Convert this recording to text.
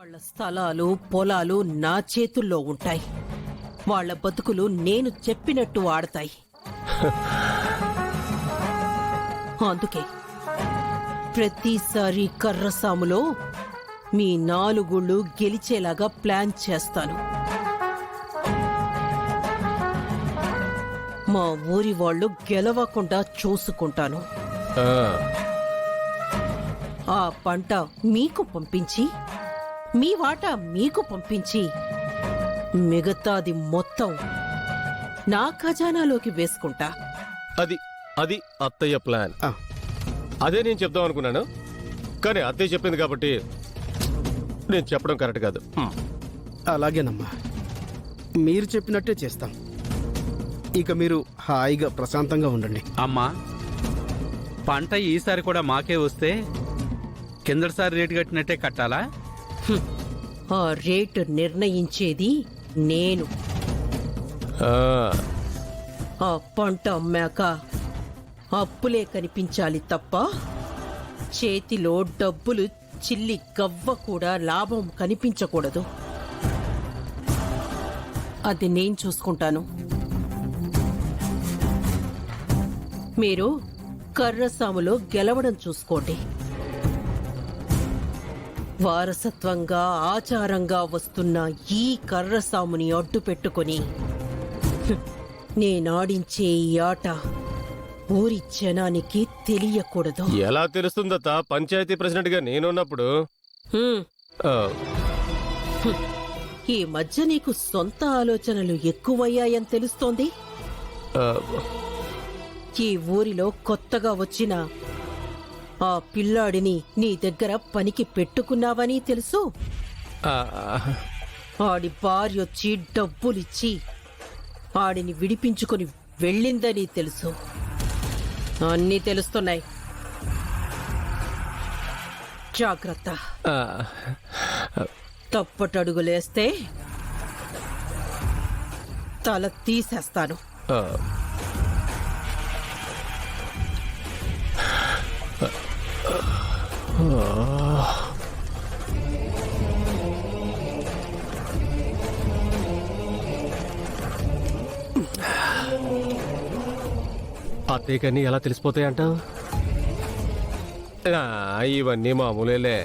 వాళ్ళ స్థలాలు పొలాలు నా చేతుల్లో ఉంటాయి. వాళ్ళ బతుకులు నేను చెప్పినట్టు ఆడతాయి. అందుకే ప్రతిసారి కర్రసాములో మీ 4 గుళ్ళు గెలిచేలాగా ప్లాన్ చేస్తాను. మా ఊరి వాళ్ళు గెలవకుండా చూసుకుంటాను. ఆ పంట మీకు పంపించి, మీ వాటా మీకు పంపించి, మిగతాది మొత్తం నా ఖజానాలోకి వేసుకుంటా. అది అత్తయ్య ప్లాన్. అదే నేను చెప్దాం అనుకున్నాను, కానీ అత్తయ్య చెప్పింది కాబట్టి నేను చెప్పడం కరెక్ట్ కాదు. అలాగేనమ్మా, మీరు చెప్పినట్టే చేస్తాం. ఇక మీరు హాయిగా ప్రశాంతంగా ఉండండి. అమ్మా, పంట ఈసారి కూడా మాకే వస్తే కిందటిసారి రేటు కట్టినట్టే కట్టాలా? ఆ రేటు నిర్ణయించేది నేను. ఆ పంట అమ్మాక అప్పులే కనిపించాలి తప్ప చేతిలో డబ్బులు చిల్లి గవ్వ కూడా లాభం కనిపించకూడదు. అది నేను చూసుకుంటాను. మీరు కర్రసాములో గెలవడం చూసుకోండి. వారసత్వంగా ఆచారంగా వస్తున్న ఈ కర్రసాముని అడ్డు పెట్టుకుని నేనాడించే ఈ ఆట ఊరి జనానికి తెలియకూడదు. ఎలా తెలుస్తుందత్త? పంచాయతీ ప్రెసిడెంట్ గా నేనున్నప్పుడు. ఈ మధ్య నీకు సొంత ఆలోచనలు ఎక్కువయ్యాయని తెలుస్తోంది. ఈ ఊరిలో కొత్తగా వచ్చిన ఆ పిల్లాడిని నీ దగ్గర పనికి పెట్టుకున్నావని తెలుసు. ఆడి భార్యొచ్చి డబ్బులిచ్చి ఆడిని విడిపించుకుని వెళ్ళిందని తెలుసు. అన్నీ తెలుస్తున్నాయి. జాగ్రత్త. తప్పటడుగులేస్తే తల తీసేస్తాను. అత్తయ్యకన్నీ ఎలా తెలిసిపోతాయంటావు? ఇవన్నీ మామూలేలే.